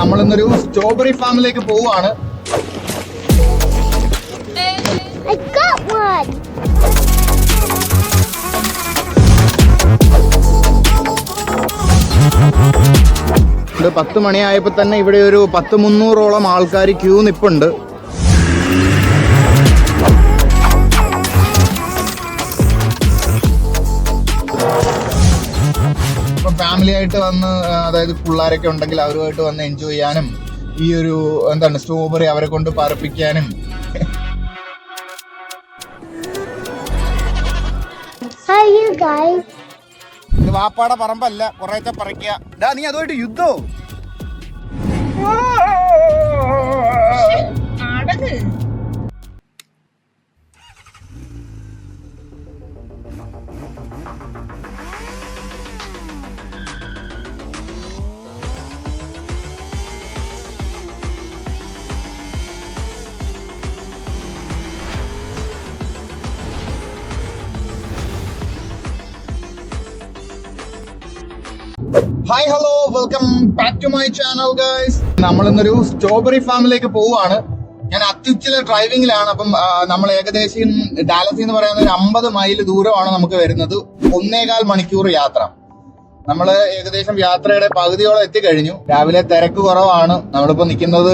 നമ്മളിന്നൊരു strawberry ഫാമിലേക്ക് പോവുകയാണ്. ഇത് 10 മണിയായപ്പോൾ തന്നെ ഇവിടെ ഒരു 100-300ഓളം ആൾക്കാർ ക്യൂ നിപ്പുണ്ട്. ഇപ്പം ഫാമിലി ആയിട്ട് വന്ന്, അതായത് പിള്ളേരൊക്കെ ഉണ്ടെങ്കിൽ അവരുമായിട്ട് വന്ന് എൻജോയ് ചെയ്യാനും ഈ ഒരു സ്ട്രോബെറി അവരെ കൊണ്ട് പറപ്പിക്കാനും. ഇത് വാപ്പാടെ പറമ്പല്ല, കുറേശ്ശെ പറിക്കുക. നീ അതുമായിട്ട് യുദ്ധോ? Hi hello, welcome back to my channel guys. നമ്മളിന്നൊരു സ്ട്രോബെറി ഫാമിലേക്ക് പോവുകയാണ്. ഞാൻ അത്യുച്ചയിലെ ഡ്രൈവിംഗിലാണ്. അപ്പം നമ്മൾ ഏകദേശം ഡാലസിൽ എന്ന് പറയുന്ന ഒരു 50 മൈൽ ദൂരമാണ് നമുക്ക് വരുന്നത്. 1.25 മണിക്കൂർ യാത്ര. നമ്മൾ ഏകദേശം യാത്രയുടെ പകുതിയോളം എത്തിക്കഴിഞ്ഞു. രാവിലെ തിരക്ക് കുറവാണ്. നമ്മളിപ്പോ നിൽക്കുന്നത്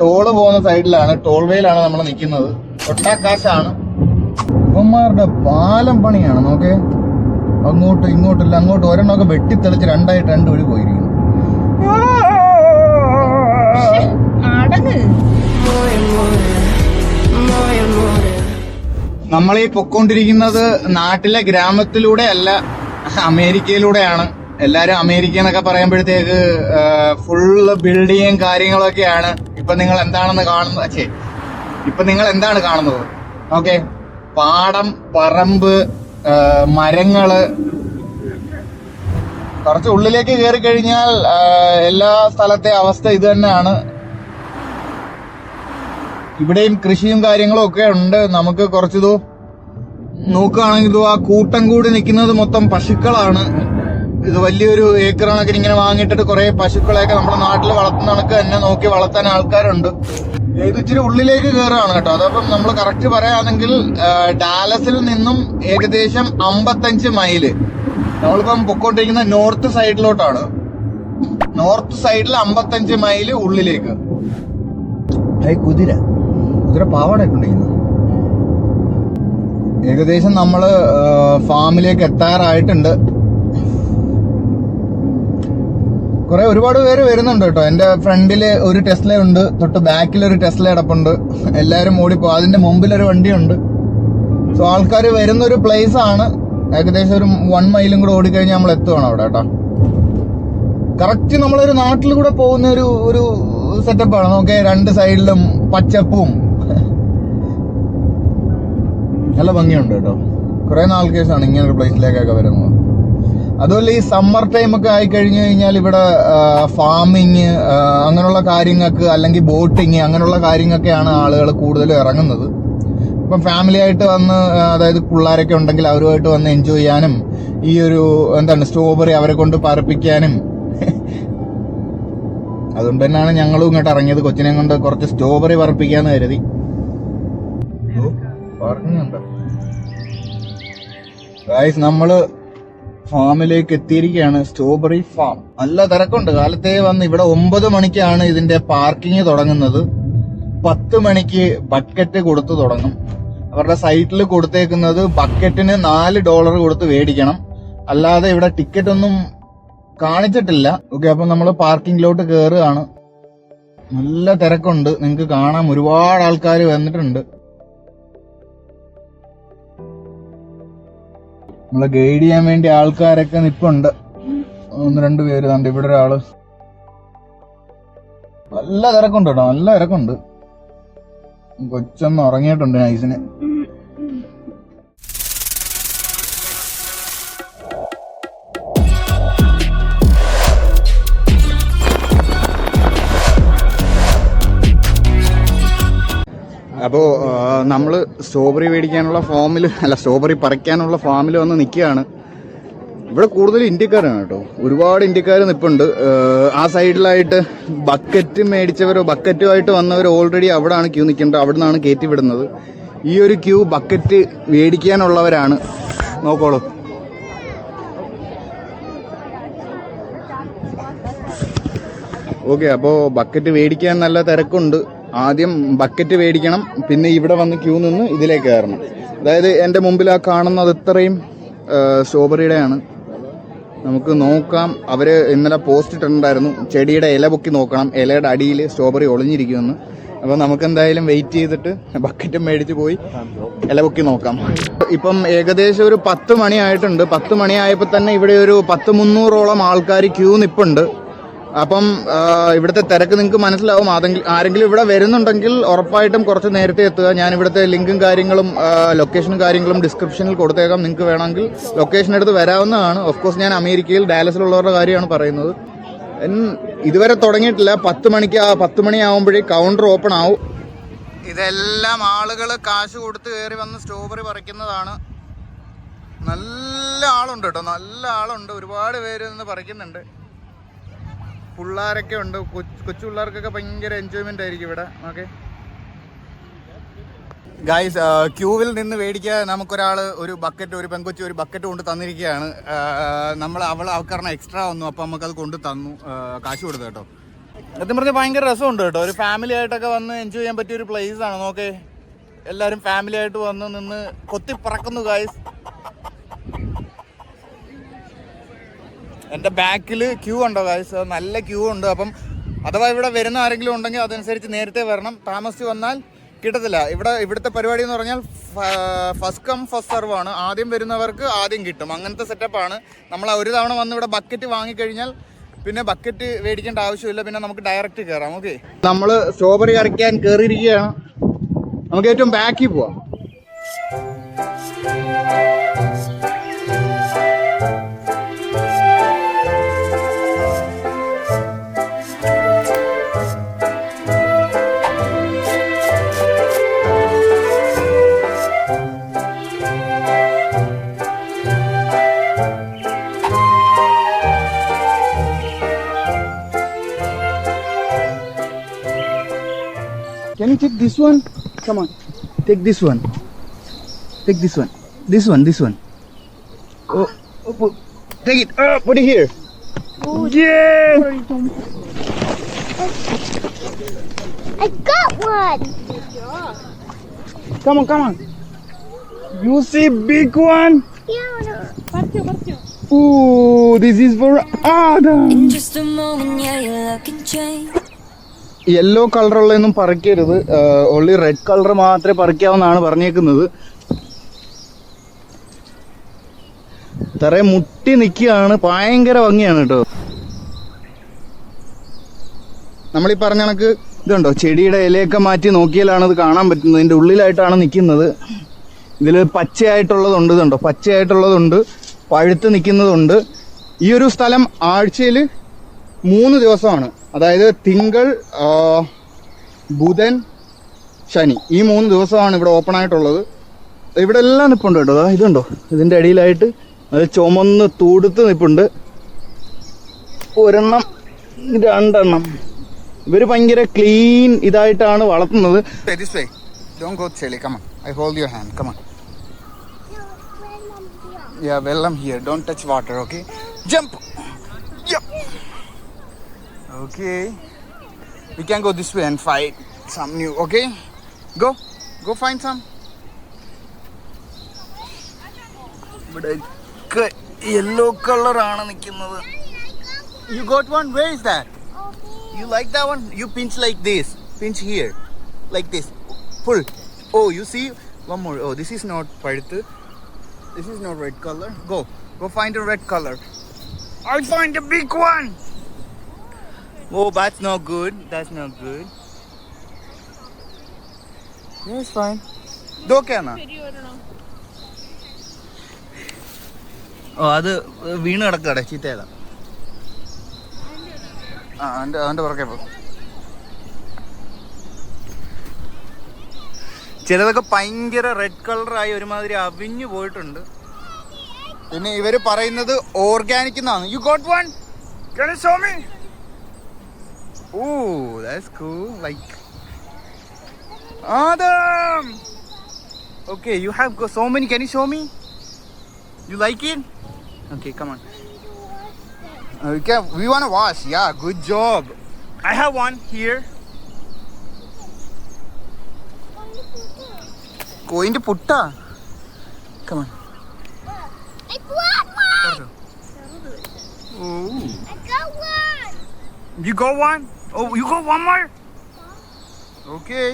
ടോള് പോകുന്ന സൈഡിലാണ്, ടോൾ വേയിലാണ് നമ്മൾ നിൽക്കുന്നത്. ഒട്ടാക്കാശാണ്. ഇവന്മാരുടെ പാലം പണിയാണ്. നോക്കേ, അങ്ങോട്ടും ഇങ്ങോട്ടില്ല, അങ്ങോട്ട് ഒരെണ്ണമൊക്കെ വെട്ടിത്തെളിച്ച് രണ്ടായിട്ട് രണ്ടുപേര് പോയിരിക്കുന്നു. നമ്മൾ ഈ പൊക്കോണ്ടിരിക്കുന്നത് നാട്ടിലെ ഗ്രാമത്തിലൂടെ അല്ല, അമേരിക്കയിലൂടെയാണ്. എല്ലാരും അമേരിക്ക എന്നൊക്കെ പറയുമ്പോഴത്തേക്ക് ഫുള്ള് ബിൽഡിങ്ങും കാര്യങ്ങളൊക്കെയാണ്. ഇപ്പൊ നിങ്ങൾ എന്താണെന്ന് കാണുന്നത്? ഇപ്പൊ നിങ്ങൾ എന്താണ് കാണുന്നത്? ഓക്കെ, പാടം, പറമ്പ്, മരങ്ങള്. കുറച്ച് ഉള്ളിലേക്ക് കയറി കഴിഞ്ഞാൽ എല്ലാ സ്ഥലത്തെ അവസ്ഥ ഇത് തന്നെയാണ്. ഇവിടെയും കൃഷിയും കാര്യങ്ങളും ഒക്കെ ഉണ്ട്. നമുക്ക് കുറച്ചിത് നോക്കുകയാണെങ്കിൽ ആ കൂട്ടം കൂടി നിൽക്കുന്നത് മൊത്തം പശുക്കളാണ്. ഇത് വലിയൊരു ഏക്കർ കണക്കിന് ഇങ്ങനെ വാങ്ങിയിട്ടിട്ട് കുറെ പശുക്കളെയൊക്കെ നമ്മുടെ നാട്ടിൽ വളർത്തുന്ന കണക്ക് തന്നെ നോക്കി വളർത്താൻ ആൾക്കാരുണ്ട്. ഇത് ഇച്ചിരി ഉള്ളിലേക്ക് കയറുകയാണ് കേട്ടോ. അതപ്പം നമ്മൾ കറക്റ്റ് പറയുകയാണെങ്കിൽ ഡാലസിൽ നിന്നും ഏകദേശം 55 മൈല്. നമ്മളിപ്പം പൊക്കോണ്ടിരിക്കുന്ന നോർത്ത് സൈഡിലോട്ടാണ്. നോർത്ത് സൈഡിൽ 55 മൈല് ഉള്ളിലേക്ക്. കുതിര പാവാടൊക്കെ ഉണ്ടിരിക്കുന്നു. ഏകദേശം നമ്മള് ഫാമിലേക്ക് എത്താറായിട്ടുണ്ട്. ഒരുപാട് പേര് വരുന്നുണ്ട് കേട്ടോ. എന്റെ ഫ്രണ്ടില് ഒരു ടെസ്ല ഉണ്ട്, തൊട്ട് ബാക്കിൽ ഒരു ടെസ്ല കിടപ്പുണ്ട്. എല്ലാരും ഓടിപ്പോ. അതിന്റെ മുമ്പിലൊരു വണ്ടിയുണ്ട്. സോ ആൾക്കാർ വരുന്നൊരു പ്ലേസ് ആണ്. ഏകദേശം ഒരു 1 മൈലും കൂടെ ഓടിക്കഴിഞ്ഞാൽ നമ്മൾ എത്തുവാണ് അവിടെ കേട്ടോ. കറക്റ്റ് നമ്മളൊരു നാട്ടിൽ കൂടെ പോകുന്ന ഒരു സെറ്റപ്പാണ്. നോക്കേ, 2 സൈഡിലും പച്ചപ്പും നല്ല ഭംഗിയുണ്ട് കേട്ടോ. കുറെ നാൾ കേസാണ് ഇങ്ങനെ ഒരു പ്ലേസിലേക്കൊക്കെ വരുന്നത്. അതുപോലെ ഈ സമ്മർ ടൈം ഒക്കെ ആയി കഴിഞ്ഞു കഴിഞ്ഞാൽ ഇവിടെ ഫാമിങ് അങ്ങനെയുള്ള കാര്യങ്ങൾക്ക്, അല്ലെങ്കിൽ ബോട്ടിങ് അങ്ങനെയുള്ള കാര്യങ്ങൾക്കൊക്കെയാണ് ആളുകൾ കൂടുതലും ഇറങ്ങുന്നത്. ഇപ്പം ഫാമിലി ആയിട്ട് വന്ന്, അതായത് പിള്ളേരൊക്കെ ഉണ്ടെങ്കിൽ അവരുമായിട്ട് വന്ന് എൻജോയ് ചെയ്യാനും ഈ ഒരു സ്ട്രോബെറി അവരെ കൊണ്ട് പറപ്പിക്കാനും. അതുകൊണ്ട് തന്നെയാണ് ഞങ്ങളും ഇങ്ങോട്ട് ഇറങ്ങിയത്. കൊച്ചിനെ കൊണ്ട് കുറച്ച് സ്ട്രോബെറി പറപ്പിക്കാന്ന് കരുതി. പറഞ്ഞുണ്ട് ഗൈസ്, നമ്മള് ഫാമിലേക്ക് എത്തിയിരിക്കുകയാണ്. Strawberry farm. നല്ല തിരക്കുണ്ട്. കാലത്തെ വന്ന് ഇവിടെ 9 മണിക്കാണ് ഇതിന്റെ പാർക്കിംഗ് തുടങ്ങുന്നത്. 10 മണിക്ക് ബക്കറ്റ് കൊടുത്ത് തുടങ്ങും. അവരുടെ സൈറ്റിൽ കൊടുത്തേക്കുന്നത് ബക്കറ്റിന് $4 കൊടുത്ത് മേടിക്കണം. അല്ലാതെ ഇവിടെ ടിക്കറ്റ് ഒന്നും കാണിച്ചിട്ടില്ല. ഓക്കെ, അപ്പൊ നമ്മള് പാർക്കിങ്ങിലോട്ട് കയറുകയാണ്. നല്ല തിരക്കുണ്ട്, നിങ്ങക്ക് കാണാം. ഒരുപാട് ആൾക്കാർ വന്നിട്ടുണ്ട്. നമ്മളെ ഗൈഡ് ചെയ്യാൻ വേണ്ടി ആൾക്കാരൊക്കെ നിപ്പുണ്ട്. 1-2 പേര്. കണ്ട് ഇവിടെ ഒരാള്. നല്ല തിരക്കുണ്ട് കേട്ടോ, നല്ല തിരക്കുണ്ട്. കൊച്ചൊന്ന് ഉറങ്ങിയിട്ടുണ്ട് നൈസിന്. അപ്പോൾ നമ്മൾ സ്ട്രോബെറി മേടിക്കാനുള്ള സ്ട്രോബെറി പറിക്കാനുള്ള ഫാമിൽ വന്ന് നിൽക്കുകയാണ്. ഇവിടെ കൂടുതൽ ഇന്ത്യക്കാരാണ് കേട്ടോ, ഒരുപാട് ഇന്ത്യക്കാർ നിൽപ്പുണ്ട്. ആ സൈഡിലായിട്ട് ബക്കറ്റ് മേടിച്ചവരോ ബക്കറ്റുമായിട്ട് വന്നവരോ ഓൾറെഡി അവിടെയാണ് ക്യൂ നിൽക്കേണ്ടത്, അവിടെ നിന്നാണ് കയറ്റി വിടുന്നത്. ഈ ഒരു ക്യൂ ബക്കറ്റ് മേടിക്കാനുള്ളവരാണ്. നോക്കോളൂ, ഓക്കെ. അപ്പോൾ ബക്കറ്റ് മേടിക്കാൻ നല്ല തിരക്കുണ്ട്. ആദ്യം ബക്കറ്റ് മേടിക്കണം, പിന്നെ ഇവിടെ വന്ന് ക്യൂ നിന്ന് ഇതിലേക്ക് കയറണം. അതായത് എൻ്റെ മുമ്പിൽ ആ കാണുന്നത് ഇത്രയും സ്ട്രോബെറിയുടെയാണ്. നമുക്ക് നോക്കാം. അവർ ഇന്നലെ പോസ്റ്റ് ഇട്ടിട്ടുണ്ടായിരുന്നു, ചെടിയുടെ ഇല പൊക്കി നോക്കണം, ഇലയുടെ അടിയിൽ സ്ട്രോബെറി ഒളിഞ്ഞിരിക്കുമെന്ന്. അപ്പോൾ നമുക്ക് എന്തായാലും വെയിറ്റ് ചെയ്തിട്ട് ബക്കറ്റും മേടിച്ച് പോയി ഇല പൊക്കി നോക്കാം. ഇപ്പം ഏകദേശം ഒരു 10 മണിയായിട്ടുണ്ട്. 10 മണിയായപ്പോൾ തന്നെ ഇവിടെ ഒരു 200-300ഓളം ആൾക്കാർ ക്യൂ നിൽപ്പുണ്ട്. അപ്പം ഇവിടുത്തെ തിരക്ക് നിങ്ങൾക്ക് മനസ്സിലാവും. ആരെങ്കിലും ഇവിടെ വരുന്നുണ്ടെങ്കിൽ ഉറപ്പായിട്ടും കുറച്ച് നേരത്തെ എത്തുക. ഞാൻ ഇവിടുത്തെ ലിങ്കും കാര്യങ്ങളും ലൊക്കേഷനും കാര്യങ്ങളും ഡിസ്ക്രിപ്ഷനിൽ കൊടുത്തേക്കാം. നിങ്ങൾക്ക് വേണമെങ്കിൽ ലൊക്കേഷൻ എടുത്ത് വരാവുന്നതാണ്. ഓഫ് കോഴ്സ് ഞാൻ അമേരിക്കയിൽ ഡാലസിലുള്ളവരുടെ കാര്യമാണ് പറയുന്നത്. ഇതുവരെ തുടങ്ങിയിട്ടില്ല. 10 മണിയാവുമ്പോഴേ കൗണ്ടർ ഓപ്പൺ ആവും. ഇതെല്ലാം ആളുകൾ കാശ് കൊടുത്ത് കയറി വന്ന് സ്ട്രോബെറി പറിക്കുന്നതാണ്. നല്ല ആളുണ്ട് കേട്ടോ, നല്ല ആളുണ്ട്. ഒരുപാട് പേര് നിന്ന് പറിക്കുന്നുണ്ട്. പിള്ളേരൊക്കെ ഉണ്ട്, കൊച്ചു പിള്ളേർക്കൊക്കെ ഭയങ്കര എൻജോയ്മെന്റ് ആയിരിക്കും ഇവിടെ. ഓക്കെ ഗായ്സ്, ക്യൂവിൽ നിന്ന് മേടിക്കാൻ നമുക്കൊരാൾ ഒരു പെങ്കൊച്ചി ഒരു ബക്കറ്റ് കൊണ്ട് തന്നിരിക്കുകയാണ്. അവൾക്കാരണം എക്സ്ട്രാ വന്നു, അപ്പം നമുക്കത് കൊണ്ട് തന്നു, കാശ് കൊടുത്തു കേട്ടോ. സത്യം പറഞ്ഞാൽ ഭയങ്കര രസമുണ്ട് കേട്ടോ. ഒരു ഫാമിലി ആയിട്ടൊക്കെ വന്ന് എൻജോയ് ചെയ്യാൻ പറ്റിയ ഒരു പ്ലേസ് ആണ്. നോക്കേ, എല്ലാവരും ഫാമിലി ആയിട്ട് വന്ന് നിന്ന് കൊത്തിപ്പറക്കുന്നു ഗായ്സ്. എൻ്റെ ബാക്കിൽ ക്യൂ ഉണ്ടോ ഗായ്സ്? നല്ല ക്യൂ ഉണ്ട്. അപ്പം അഥവാ ഇവിടെ വരുന്ന ആരെങ്കിലും ഉണ്ടെങ്കിൽ അതനുസരിച്ച് നേരത്തെ വരണം. താമസിച്ച് വന്നാൽ കിട്ടത്തില്ല. ഇവിടുത്തെ പരിപാടി എന്ന് പറഞ്ഞാൽ ഫസ്റ്റ് കം ഫസ്റ്റ് സർവ് ആണ്. ആദ്യം വരുന്നവർക്ക് ആദ്യം കിട്ടും, അങ്ങനത്തെ സെറ്റപ്പാണ്. നമ്മൾ ഒരു തവണ വന്ന് ഇവിടെ ബക്കറ്റ് വാങ്ങിക്കഴിഞ്ഞാൽ പിന്നെ ബക്കറ്റ് മേടിക്കേണ്ട ആവശ്യമില്ല, പിന്നെ നമുക്ക് ഡയറക്റ്റ് കയറാം. ഓക്കെ, നമ്മൾ സ്ട്രോബെറി അരയ്ക്കാൻ കയറിയിരിക്കുകയാണ്. നമുക്ക് ഏറ്റവും ബാക്കിൽ പോവാം. Can you take this one? Come on, take this one. Take this one. This one. Oh, take it. Put it here. Oh, yeah! I got one. Come on. You see big one? Yeah. Ooh, this is for Adam. In just a moment, yeah, your luck can change. Yellow കളറുള്ളതൊന്നും പറിക്കരുത്, only red colour മാത്രമേ പറിക്കാവുന്നതാണ് പറഞ്ഞേക്കുന്നത്. തറയെ മുട്ടി നിൽക്കുകയാണ്, ഭയങ്കര ഭംഗിയാണ് കേട്ടോ. നമ്മളീ പറഞ്ഞ കണക്ക് ഇതുണ്ടോ, ചെടിയുടെ ഇലയൊക്കെ മാറ്റി നോക്കിയാലാണ് ഇത് കാണാൻ പറ്റുന്നത്. ഇതിൻ്റെ ഉള്ളിലായിട്ടാണ് നിൽക്കുന്നത്. ഇതിൽ പച്ചയായിട്ടുള്ളതുണ്ട്, ഇതുണ്ടോ, പച്ചയായിട്ടുള്ളതുണ്ട്, പഴുത്ത് നിൽക്കുന്നതുണ്ട്. ഈ ഒരു സ്ഥലം ആഴ്ചയിൽ 3 ദിവസമാണ്. അതായത് തിങ്കൾ, ബുധൻ, ശനി, ഈ 3 ദിവസമാണ് ഇവിടെ ഓപ്പൺ ആയിട്ടുള്ളത്. ഇവിടെ എല്ലാം നിൽപ്പുണ്ട് കേട്ടോ. ഇതുണ്ടോ, ഇതിൻ്റെ അടിയിലായിട്ട് അത് ചുമന്ന് തൂടുത്ത് നിൽപ്പുണ്ട്. 1 2 ഇവർ ഭയങ്കര ക്ലീൻ ഇതായിട്ടാണ് വളർത്തുന്നത്. വെള്ളം here, don't touch water. Okay, jump. Okay, we can go this way and find some new. Okay, go find some. But yellow color aanu nikkunathu. You got one? Where is that? You like that one? You pinch like this. Pinch here, like this. Pull. Oh, you see one more. Oh, this is not paduthu. This is not red color. Go find a red color. I'll find a big one. Oh, that's not good. That's not good. Yeah, it's fine. Do kya na? Oh, adu veenu kidakkada chitayada. Ande porake po. ചിലതൊക്കെ ഭയങ്കര red കളറായി ഒരുമാതിരി അവിഞ്ഞു പോയിട്ടുണ്ട്. പിന്നെ ഇവര് പറയുന്നത് organic എന്നാണ്. You got one? Can you show me? Oh, that's cool. Like Adam. Okay, you have so many. Can you show me? You like it? Okay, come on. Okay, we want to wash. Yeah, good job. I have one here. Going to putta. Come on. I got one. Oh. I got one. You got one? Oh, you got one more? Okay.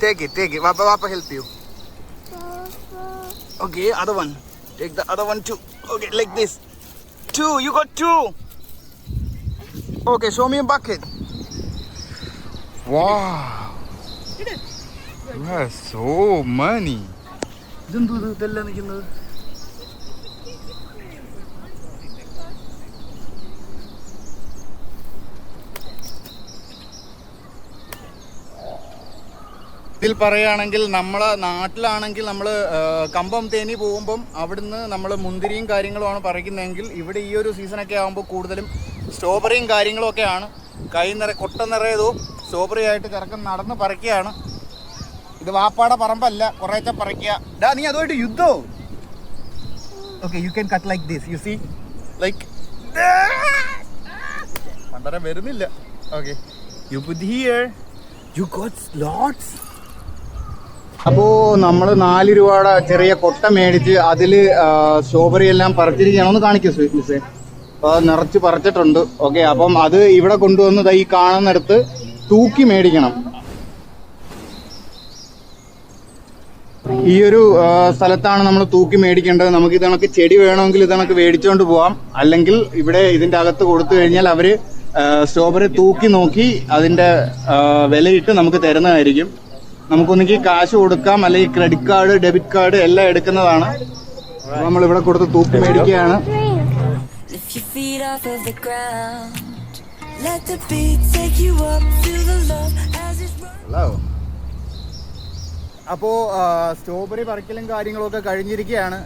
Take it. Papa help you. Okay, other one. Take the other one too. Okay, like this. Two, you got two. Okay, show me a bucket. Wow. That's so many. ഇതെല്ലാം നിൽക്കുന്നത്. ഇതിൽ പറയുകയാണെങ്കിൽ നമ്മളെ നാട്ടിലാണെങ്കിൽ നമ്മൾ കമ്പം തേനി പോകുമ്പം അവിടുന്ന് നമ്മൾ മുന്തിരിയും കാര്യങ്ങളുമാണ് പറിക്കുന്നതെങ്കിൽ ഇവിടെ ഈ ഒരു സീസണൊക്കെ ആകുമ്പോൾ കൂടുതലും സ്ട്രോബെറിയും കാര്യങ്ങളൊക്കെയാണ്. കൈ നിറയെ കൊട്ട നിറയതോ സ്ട്രോബെറി ആയിട്ട് ചെറുക്കൻ നടന്ന് പറിക്കുകയാണ്. ഇത് വാപ്പാടെ പറമ്പല്ല, കുറേച്ച പറിക്കുക. ഡാ നീ അതുമായിട്ട് യുദ്ധോ? Okay, you can cut like this. You see like പണ്ടര വരുന്നില്ല. Okay, you put here. You got lots. അപ്പോൾ നമ്മൾ 4 രൂപയുടെ ചെറിയ കൊട്ട മേടിച്ച് അതിൽ സ്ട്രോബെറി എല്ലാം പറിച്ചിരിക്കുകയാണ്. ഒന്ന് കാണിക്കും മിസ്സേ. അപ്പോൾ നിറച്ച് പറിച്ചിട്ടുണ്ട്. ഓക്കെ, അപ്പം അത് ഇവിടെ കൊണ്ടുവന്ന് ഈ കാണുന്നിടത്ത് തൂക്കി മേടിക്കണം. ഈ ഒരു സ്ഥലത്താണ് നമ്മൾ തൂക്കി മേടിക്കേണ്ടത്. നമുക്ക് ഇതണക്ക് ചെടി വേണമെങ്കിൽ ഇതണക്ക് മേടിച്ചുകൊണ്ട് പോവാം. അല്ലെങ്കിൽ ഇവിടെ ഇതിൻ്റെ അകത്ത് കൊടുത്തു കഴിഞ്ഞാൽ അവർ സ്ട്രോബെറി തൂക്കി നോക്കി അതിൻ്റെ വിലയിട്ട് നമുക്ക് തരുന്നതായിരിക്കും. നമുക്കൊന്നെങ്കിൽ കാശ് കൊടുക്കാം, അല്ലെങ്കിൽ ക്രെഡിറ്റ് കാർഡ്, ഡെബിറ്റ് കാർഡ് എല്ലാം എടുക്കുന്നതാണ്. നമ്മളിവിടെ കൊടുത്ത് തൂക്കി മേടിക്കുകയാണ്. Lift your feet off of the ground. Let the beat take you up. Feel the love as it runs. അപ്പോൾ സ്ട്രോബെറി പറിക്കലും കാര്യങ്ങളൊക്കെ കഴിഞ്ഞിരിക്കുകയാണ്.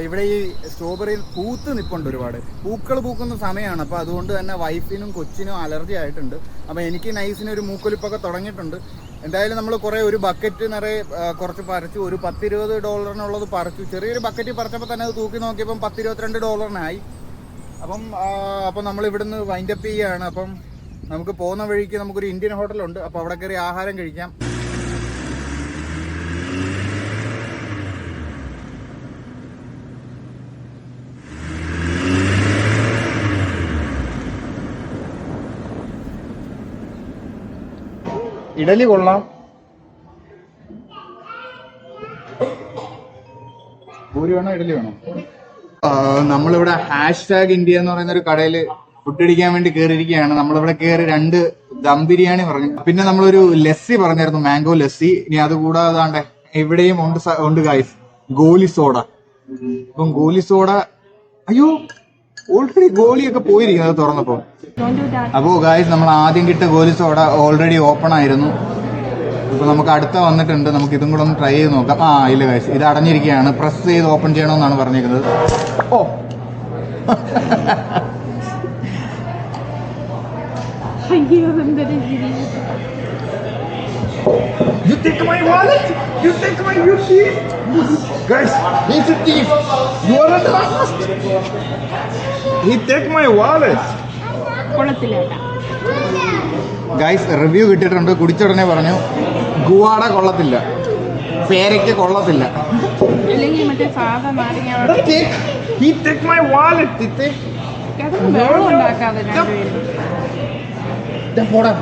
ഇവിടെ ഈ സ്ട്രോബെറി പൂത്ത് നിൽപ്പുണ്ട്, ഒരുപാട് പൂക്കൾ പൂക്കുന്ന സമയമാണ്. അപ്പോൾ അതുകൊണ്ട് തന്നെ വൈഫിനും കൊച്ചിനും അലർജി ആയിട്ടുണ്ട്. അപ്പോൾ എനിക്ക് നൈസിന് ഒരു മൂക്കൊലിപ്പൊക്കെ തുടങ്ങിയിട്ടുണ്ട്. എന്തായാലും നമ്മൾ ഒരു ബക്കറ്റ് നിറയെ കുറച്ച് പറിച്ചു. ഒരു $10-20 പറിച്ചു. ചെറിയൊരു ബക്കറ്റ് പറിച്ചപ്പോൾ തന്നെ അത് തൂക്കി നോക്കിയപ്പം $22 അപ്പം നമ്മൾ ഇവിടുന്ന് വൈൻഡപ്പ് ചെയ്യുകയാണ്. അപ്പം നമുക്ക് പോകുന്ന വഴിക്ക് നമുക്കൊരു ഇന്ത്യൻ ഹോട്ടലുണ്ട്. അപ്പോൾ അവിടെ കയറി ആഹാരം കഴിക്കാം. ഇഡലി കൊള്ളാം. പൂരി വേണോ ഇഡലി വേണോ? നമ്മളിവിടെ #ഇന്ത്യ എന്ന് പറയുന്ന ഒരു കടയിൽ ഫുഡ് അടിക്കാൻ വേണ്ടി കയറിയിരിക്കുകയാണ്. നമ്മളിവിടെ കയറി 2 ദം ബിരിയാണി പറഞ്ഞു. പിന്നെ നമ്മളൊരു ലസ്സി പറഞ്ഞായിരുന്നു, മാംഗോ ലസ്സി. ഇനി അതുകൂടാതെ ഇവിടെയും ഉണ്ട് ഗായ്സ് ഗോലി സോഡ. അപ്പം ഗോലി സോഡ, അയ്യോ ഓൾറെഡി ഗോലിയൊക്കെ പോയിരിക്കുന്നത് തുറന്നപ്പോ. അപ്പോൾ ഗായ്സ് നമ്മൾ ആദ്യം കിട്ടിയ ഗോലി സോഡ ഓൾറെഡി ഓപ്പൺ ആയിരുന്നു. ഇപ്പൊ നമുക്ക് അടുത്ത വന്നിട്ടുണ്ട്. നമുക്ക് ഇതും കൂടെ ഒന്ന് ട്രൈ ചെയ്ത് നോക്കാം. ഇല്ല ഗായ്സ്, ഇത് അടഞ്ഞിരിക്കുകയാണ്. പ്രസ് ചെയ്ത് ഓപ്പൺ ചെയ്യണമെന്നാണ് പറഞ്ഞിരിക്കുന്നത്. ഓ You take my wallet? You take my thief? Guys, he's a thief. You are a last. He take my wallet. Guys review കിട്ടിയിട്ടുണ്ട്. കുടിച്ചുടനെ പറഞ്ഞു ഗുവാട കൊള്ളത്തില്ല, പേരയ്ക്ക് കൊള്ളത്തില്ല. He take my wallet. പോടാ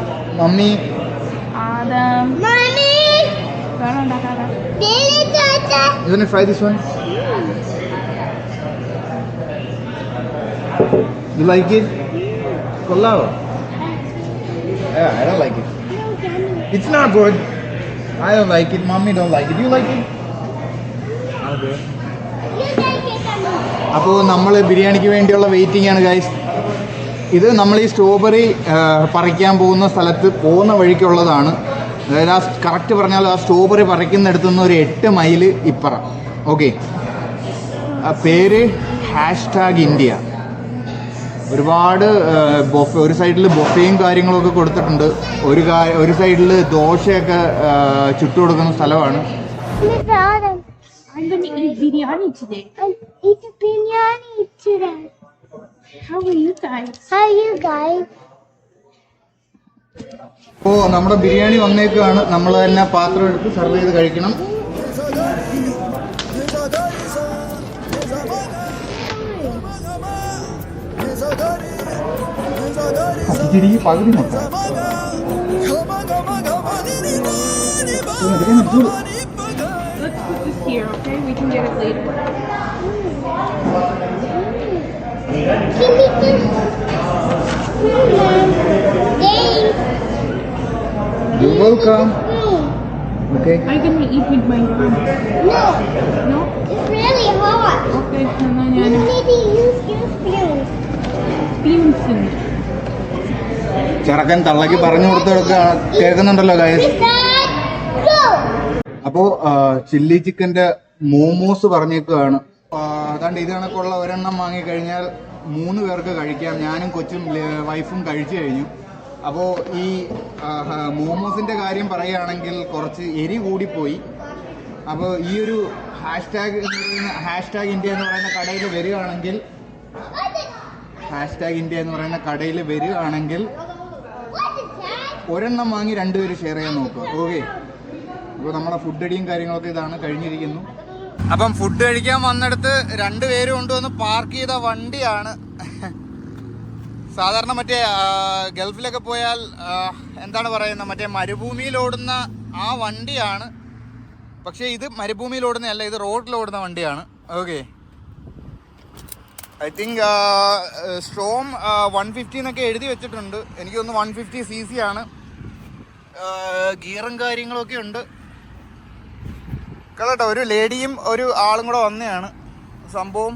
mummy. You want to try this one? You like it? Kollavo? Yeah, I don't like it. It's not good. I don't like it. Mommy don't like it. You like it? Okay. അപ്പോൾ നമ്മൾ ബിരിയാണിക്ക് വേണ്ടിയുള്ള waiting ആണ് guys. ഇത് നമ്മൾ ഈ strawberry പറിക്കാൻ പോകുന്ന സ്ഥലത്ത് പോകുന്ന വഴിക്കുള്ളതാണ്. അതായത് ആ കറക്റ്റ് പറഞ്ഞാൽ ആ സ്ട്രോബെറി പറിക്കുന്നിടത്തു നിന്ന് ഒരു 8 മൈൽ ഇപ്പുറം. ഓക്കെ, പേര് #India. ഒരുപാട് ബൊഫെ, ഒരു സൈഡിൽ ബൊഫയും കാര്യങ്ങളൊക്കെ കൊടുത്തിട്ടുണ്ട്. ഒരു സൈഡിൽ ദോശയൊക്കെ ചുട്ടു കൊടുക്കുന്ന സ്ഥലമാണ്. I'm going to eat biryani today. I eat biryani today. How are you guys? How are you guys? അപ്പോൾ നമ്മുടെ ബിരിയാണി വന്നേക്കാണ്. നമ്മൾ തന്നെ പാത്രം എടുത്ത് സെർവ് ചെയ്ത് കഴിക്കണം. പകുതി മൊത്തം Let's put this here, okay? We can get it later. Chili fish. Dave. You welcome. Okay, I'm going to eat with my hand. No, No? it's really hot. Okay, എന്നാ You ഞാൻ need to use your spoon. beans ഉണ്ട്. ചെറുക്കൻ തള്ളക്ക് പറഞ്ഞു കൊടുത്തൊക്കെ കേൾക്കുന്നുണ്ടല്ലോ guys. Dad, go. അപ്പോൾ chilli ചിക്കൻ്റെ മോമോസ് പറഞ്ഞേക്കുകയാണ്. അതാണ്ട് ഇത് കണക്കുള്ള ഒരെണ്ണം വാങ്ങിക്കഴിഞ്ഞാൽ 3 പേർക്ക് കഴിക്കാം. ഞാനും കൊച്ചും വൈഫും കഴിച്ചു കഴിഞ്ഞു. അപ്പോൾ ഈ മോമോസിൻ്റെ കാര്യം പറയുകയാണെങ്കിൽ കുറച്ച് എരി കൂടിപ്പോയി. അപ്പോൾ ഈ ഒരു #India എന്ന് പറയുന്ന കടയിൽ വരികയാണെങ്കിൽ #India എന്ന് പറയുന്ന കടയിൽ വരികയാണെങ്കിൽ ഒരെണ്ണം വാങ്ങി 2 പേര് ഷെയർ ചെയ്യാൻ നോക്കുക. ഓക്കെ, അപ്പോൾ നമ്മുടെ ഫുഡ് അടിയും കാര്യങ്ങളൊക്കെ ഇതാണ് കഴിഞ്ഞിരിക്കുന്നു. അപ്പം ഫുഡ് കഴിക്കാൻ വന്നിടത്ത് 2 പേര് കൊണ്ടുവന്ന് പാർക്ക് ചെയ്ത വണ്ടിയാണ്. സാധാരണ മറ്റേ ഗൾഫിലൊക്കെ പോയാൽ എന്താണ് പറയുന്നത്, മറ്റേ മരുഭൂമിയിൽ ഓടുന്ന ആ വണ്ടിയാണ്. പക്ഷേ ഇത് മരുഭൂമിയിൽ ഓടുന്നതല്ല, ഇത് റോഡിൽ ഓടുന്ന വണ്ടിയാണ്. ഓക്കെ, ഐ തിങ്ക് സ്ട്രോം 150 എന്നൊക്കെ എഴുതി വെച്ചിട്ടുണ്ട്. എനിക്ക് തോന്നുന്നു 150 cc ആണ്. ഗിയറും കാര്യങ്ങളൊക്കെ ഉണ്ട്. കേട്ടോ, ഒരു ലേഡിയും ഒരു ആളും കൂടെ വന്നതാണ്. സംഭവം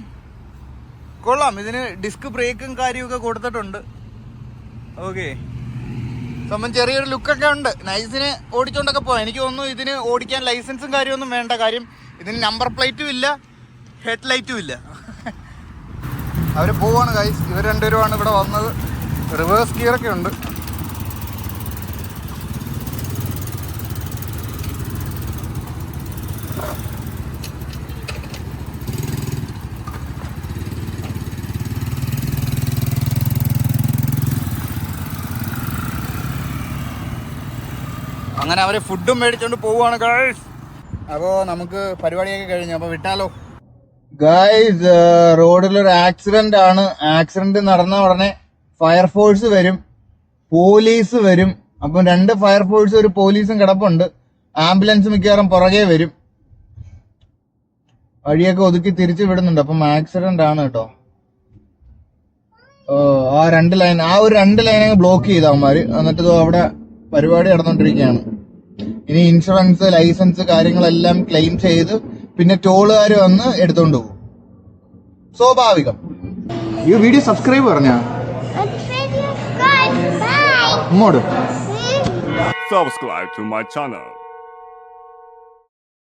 കൊള്ളാം. ഇതിന് ഡിസ്ക് ബ്രേക്കും കാര്യമൊക്കെ കൊടുത്തിട്ടുണ്ട്. ഓക്കെ, സംഭവം ചെറിയൊരു ലുക്കൊക്കെ ഉണ്ട്. നൈസിന് ഓടിച്ചുകൊണ്ടൊക്കെ പോകാം. എനിക്ക് തോന്നുന്നു ഇതിന് ഓടിക്കാൻ ലൈസൻസും കാര്യമൊന്നും വേണ്ട. കാര്യം ഇതിന് നമ്പർ പ്ലേറ്റും ഇല്ല, ഹെഡ് ലൈറ്റും ഇല്ല. അവർ പോവാണ് ഗൈസ്. ഇവർ 2 പേരുമാണ് ഇവിടെ വന്നത്. റിവേഴ്സ് ഗിയറൊക്കെ ഉണ്ട്. അങ്ങനെ അവർ ഫുഡും മേടിച്ചോണ്ട് പോവുകയാണ് ഗൈസ്. അപ്പോൾ നമുക്ക് പരിപാടിയൊക്കെ കഴിഞ്ഞു. അപ്പോൾ വിട്ടാലോ ഗൈസ്. റോഡിലൊരു ആക്സിഡന്റ് ആണ്. ആക്സിഡന്റ് നടന്ന ഉടനെ ഫയർഫോഴ്സ് വരും, പോലീസ് വരും. അപ്പം 2 ഫയർഫോഴ്സ് ഒരു പോലീസും കിടപ്പുണ്ട്. ആംബുലൻസ് മിക്കവാറും പുറകെ വരും. വഴിയൊക്കെ ഒതുക്കി തിരിച്ചു വിടുന്നുണ്ട്. അപ്പം ആക്സിഡന്റ് ആണ് കേട്ടോ. ആ 2 ലൈൻ, ആ ഒരു 2 ലൈൻ ബ്ലോക്ക് ചെയ്ത അവന്മാര്. എന്നിട്ട് അവിടെ പരിപാടി നടന്നുകൊണ്ടിരിക്കുകയാണ്. ഇനി ഇൻഷുറൻസ്, ലൈസൻസ് കാര്യങ്ങളെല്ലാം ക്ലെയിം ചെയ്ത് പിന്നെ ടോളുകാർ വന്ന് എടുത്തോണ്ട് പോകും. സ്വാഭാവികം. ഈ വീഡിയോ സബ്സ്ക്രൈബ് പറഞ്ഞാ Subscribe. Bye. ഇങ്ങോട്ട് Hmm? Subscribe to my channel.